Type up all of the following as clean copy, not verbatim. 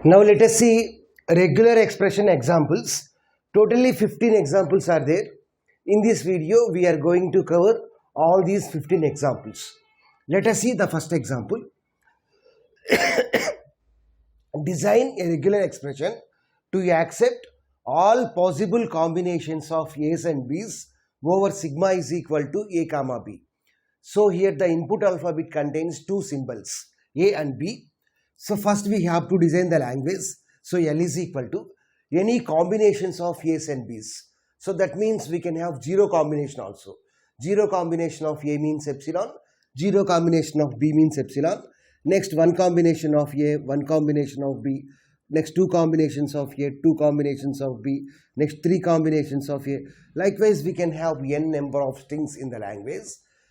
Now let us see regular expression examples. Totally 15 examples are there. In this video, we are going to cover all these 15 examples. Let us see the first example. Design a regular expression to accept all possible combinations of A's and B's over sigma is equal to A comma B. So here the input alphabet contains two symbols, A and B. So first we have to design the language. So L is equal to any combinations of A's and B's. So that means we can have zero combination also. Zero combination of A means epsilon, zero combination of B means epsilon. Next one combination of A, one combination of B. Next two combinations of A, two combinations of B. Next three combinations of A. Likewise we can have n number of strings in the language.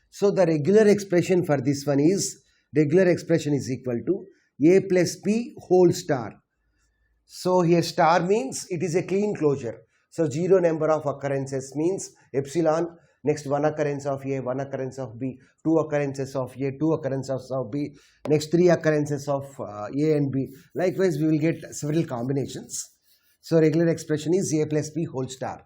So the regular expression for this one is, regular expression is equal to A plus B whole star. So here star means it is a clean closure. So zero number of occurrences means epsilon. Next one occurrence of A, one occurrence of B, two occurrences of A, two occurrences of B. Next three occurrences of A and B. Likewise we will get several combinations. So regular expression is A plus B whole star.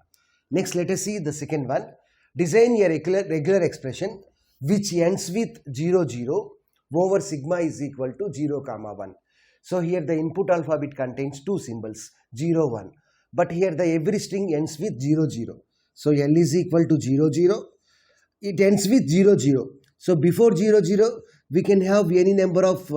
Next let us see the second one. Design a regular expression which ends with 0, 0 over sigma is equal to 0, comma 1. So here the input alphabet contains two symbols 0, 1. But here the every string ends with 0, 0. So L is equal to 0, 0. It ends with 0, 0. So before 0, 0 we can have any number of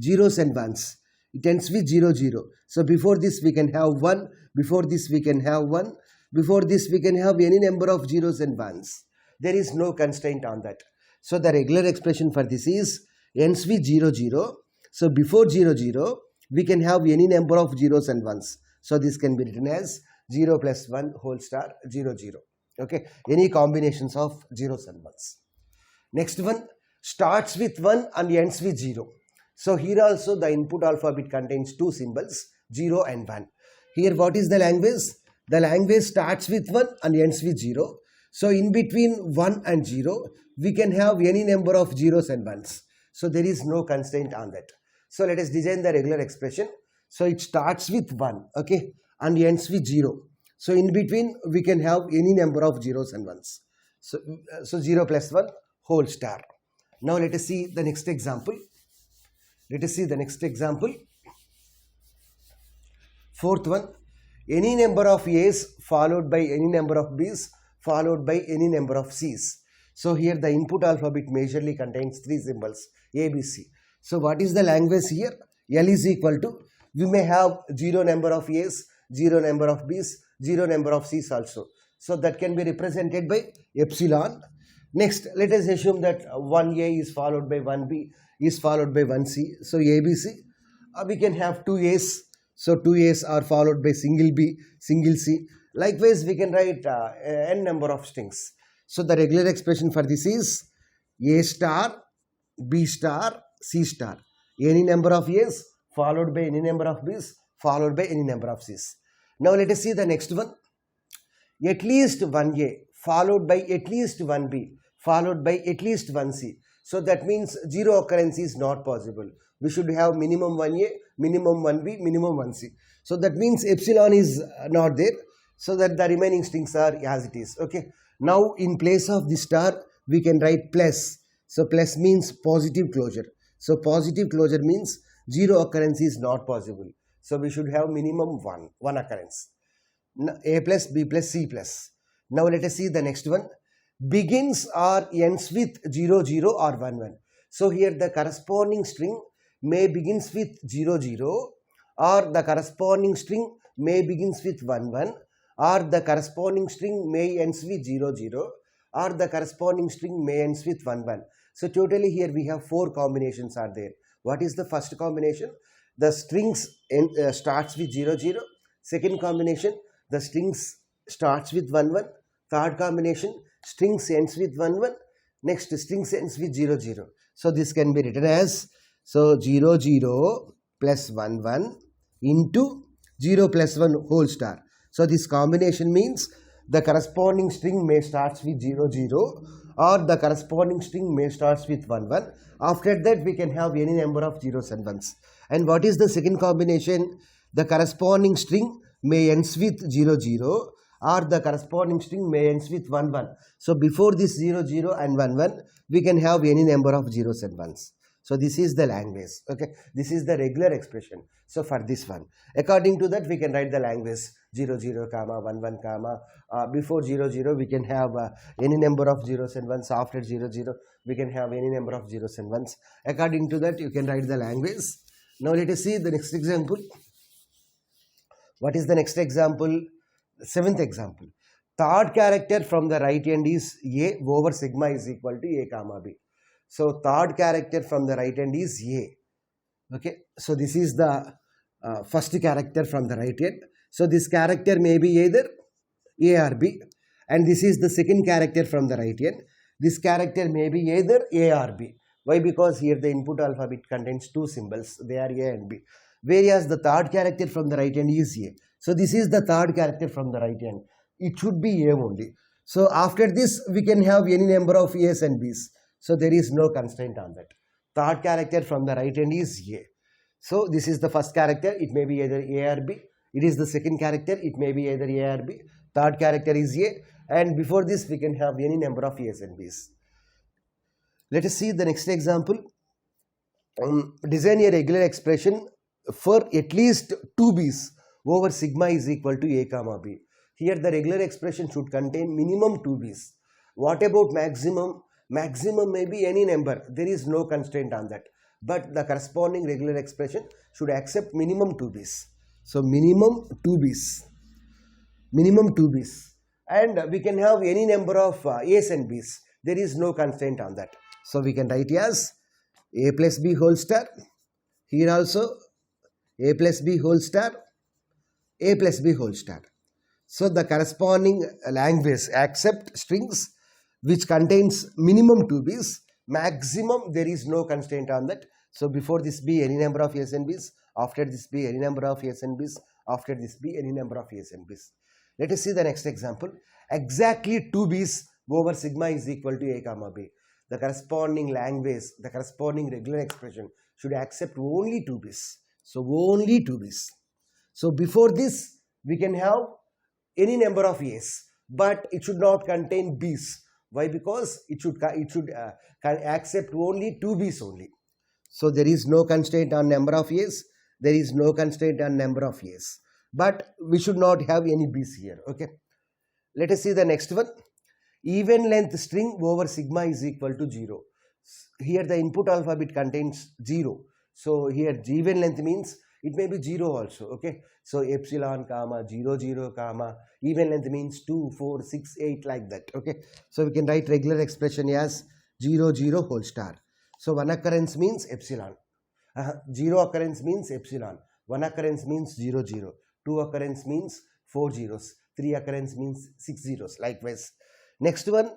zeros and ones. It ends with 0, 0. So before this we can have 1. Before this we can have 1. Before this we can have any number of zeros and ones. There is no constraint on that. So the regular expression for this is ends with 0, 0. So before 0, 0 we can have any number of zeros and ones. So this can be written as 0 plus 1 whole star 0, 0. Okay, any combinations of zeros and ones. Next one starts with 1 and ends with 0. So here also the input alphabet contains two symbols 0 and 1. Here what is the language? The language starts with 1 and ends with 0. So in between 1 and 0 we can have any number of zeros and ones. So there is no constraint on that. So let us design the regular expression. So it starts with 1, okay, and ends with 0. So in between we can have any number of zeros and ones. So 0 plus 1 whole star. Now let us see the next example. Let us see the next example. Fourth one, any number of A's followed by any number of B's followed by any number of C's. So here the input alphabet majorly contains three symbols A, B, C. So what is the language here? L is equal to, we may have zero number of A's, zero number of B's, zero number of C's also. So that can be represented by epsilon. Next, let us assume that 1A is followed by 1B is followed by 1C. So ABC, we can have 2A's. So 2A's are followed by single B, single C. Likewise, we can write n number of strings. So the regular expression for this is A star, B star, C star. Any number of A's followed by any number of B's followed by any number of C's. Now let us see the next one. At least 1A followed by at least 1B followed by at least 1C. So that means zero occurrence is not possible. We should have minimum 1A, minimum 1B, minimum 1C. So that means epsilon is not there. So that the remaining strings are as it is. Okay. Now in place of the star we can write plus. So plus means positive closure. So positive closure means zero occurrence is not possible. So we should have minimum one occurrence. A plus, B plus, C plus. Now let us see the next one. Begins or ends with 0, 0 or 1, 1. So here the corresponding string may begins with 0, 0 or the corresponding string may begins with 1, 1 or the corresponding string may ends with 0, 0 or the corresponding string may ends with 1, 1. So totally here we have four combinations are there. What is the first combination? The strings starts with 0, 0. Second combination, the strings starts with 1, 1. Third combination, strings ends with 1, 1. Next, strings ends with 0, 0. So this can be written as, so 0, 0 plus 1, 1 into 0 plus 1 whole star. So this combination means the corresponding string may starts with 0, 0 or the corresponding string may starts with 1 1. After that we can have any number of zeros and ones. And what is the second combination? The corresponding string may ends with 0 0, or the corresponding string may ends with 1 1. So before this 0 0 and 1 1 we can have any number of zeros and ones. So this is the language. Okay, this is the regular expression. So for this one, according to that we can write the language 0 0 comma 1 1 comma, before 0 0 we can have any number of zeros and ones. After 0 0 we can have any number of zeros and ones. According to that you can write the language. Now let us see the next example. What is the next example? Seventh example. Third character from the right end is A over sigma is equal to A comma B. So third character from the right end is A. Okay, so this is the first character from the right end. So this character may be either A or B, and this is the second character from the right end. This character may be either A or B. Why? Because here the input alphabet contains two symbols. They are A and B. Whereas the third character from the right end is A. So this is the third character from the right end. It should be A only. So after this we can have any number of A's and B's. So there is no constraint on that. Third character from the right end is A. So this is the first character. It may be either A or B. It is the second character. It may be either A or B. Third character is A. And before this we can have any number of A's and B's. Let us see the next example. Design a regular expression for at least 2 B's over sigma is equal to A comma B. Here the regular expression should contain minimum 2 B's. What about maximum? Maximum may be any number. There is no constraint on that. But the corresponding regular expression should accept minimum 2 B's. So minimum 2 B's. Minimum 2 B's. And we can have any number of A's and B's. There is no constraint on that. So we can write as A plus B whole star. Here also A plus B whole star. A plus B whole star. So the corresponding language accept strings which contains minimum 2 B's. Maximum there is no constraint on that. So before this be any number of A's and B's. After this be any number of A's and B's. After this be any number of A's and B's. Let us see the next example. Exactly 2 B's over sigma is equal to A comma B. The corresponding language, the corresponding regular expression should accept only 2 B's. So only 2 B's. So before this we can have any number of A's, but it should not contain B's. Why? Because it should accept only 2 B's only. So there is no constraint on number of A's. There is no constraint on number of A's. But we should not have any B's here. Okay. Let us see the next one. Even length string over sigma is equal to 0. Here the input alphabet contains 0. So here even length means it may be 0 also. Okay. So epsilon comma 0 0 comma even length means 2 4 6 8 like that. Okay. So we can write regular expression as 0 0 whole star. So one occurrence means epsilon. 0 occurrence means epsilon. 1 occurrence means 0 0. 2 occurrence means 4 zeros. 3 occurrence means 6 zeros. Likewise. Next one,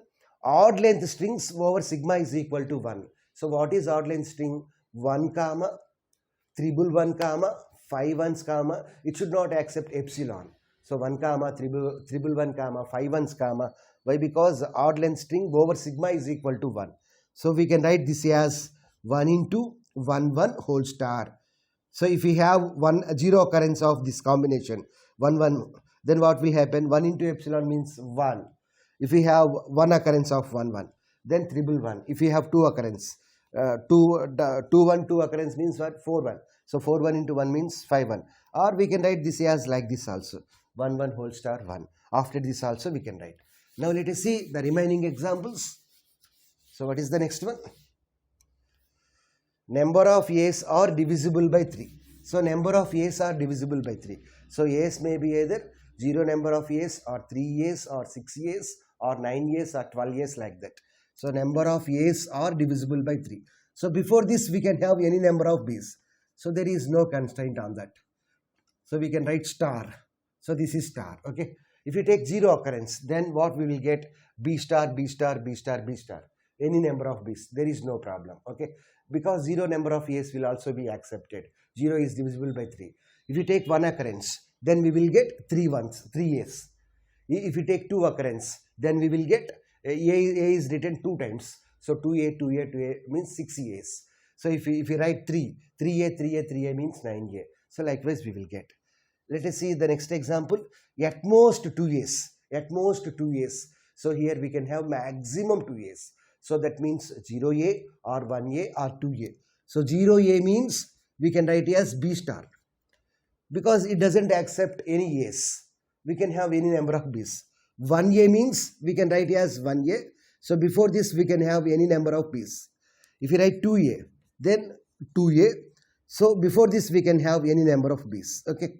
odd length strings over sigma is equal to 1. So what is odd length string? 1 comma, triple 1 comma, 5 ones comma. It should not accept epsilon. So 1 comma, triple 1 comma, 5 ones comma. Why? Because odd length string over sigma is equal to 1. So we can write this as 1 into 1 1 whole star. So if we have 0 occurrence of this combination 1 1, then what will happen? 1 into epsilon means 1. If we have 1 occurrence of 1 1, then triple 1. If we have 2 occurrence, 2 1 2 occurrence means what? 4 1. So 4 1 into 1 means 5 1. Or we can write this as like this also, 1 1 whole star 1. After this also we can write. Now let us see the remaining examples. So what is the next one? Number of A's are divisible by 3. So number of A's are divisible by 3. So A's may be either 0 number of A's or 3 A's or 6 A's or 9 A's or 12 A's like that. So number of A's are divisible by 3. So before this we can have any number of B's. So there is no constraint on that. So we can write star. So this is star. Okay. If you take 0 occurrence, then what we will get? B star, B star, B star, B star. Any number of B's. There is no problem. Okay. Because 0 number of A's will also be accepted. 0 is divisible by 3. If you take 1 occurrence, then we will get 3 ones, 3 A's. If you take 2 occurrence, then we will get A is written 2 times. So 2A, 2A, 2A means 6 A's. So if you write 3A, 3A, 3A means 9A. So likewise we will get. Let us see the next example. At most 2 A's. At most 2 A's. So here we can have maximum 2 A's. So that means 0A or 1A or 2A. So 0A means we can write as B star, because it doesn't accept any A's. We can have any number of B's. 1A means we can write as 1A. So before this we can have any number of B's. If you write 2A, then 2A. So before this we can have any number of B's. Okay.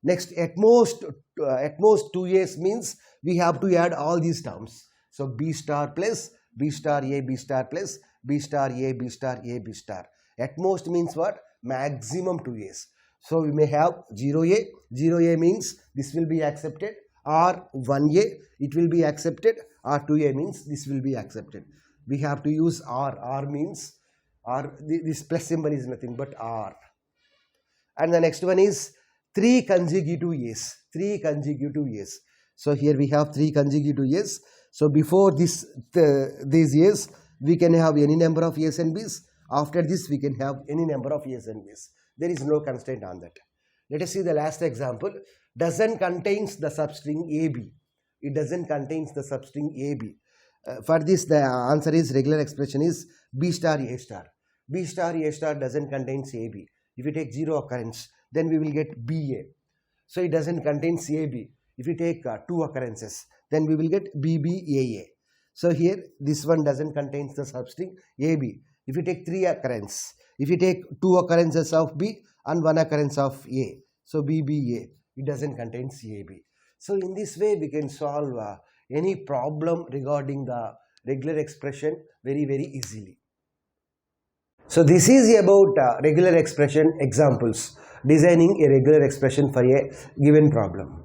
Next, at most 2A's means we have to add all these terms. So B star plus B star A, B star plus B star A, B star A, B star. At most means what? Maximum 2A's. So we may have 0A. 0A means this will be accepted, or 1A it will be accepted, or 2A means this will be accepted. We have to use R. R means, or this plus symbol is nothing but R. And the next one is 3 consecutive A's. 3 consecutive A's. So here we have 3 consecutive A's. So before these A's we can have any number of A's and B's. After this we can have any number of A's and B's. There is no constraint on that. Let us see the last example. Doesn't contains the substring AB. It doesn't contains the substring AB. For this the answer is, regular expression is B star A star. B star A star doesn't contains AB. If you take 0 occurrence, then we will get BA. So it doesn't contain AB. If you take 2 occurrences, then we will get BBAA. So here this one doesn't contain the substring AB. If you take 3 occurrence, if you take 2 occurrences of B and 1 occurrence of A, so BBA, it doesn't contain AB. So in this way we can solve any problem regarding the regular expression very easily. So this is about regular expression examples, designing a regular expression for a given problem.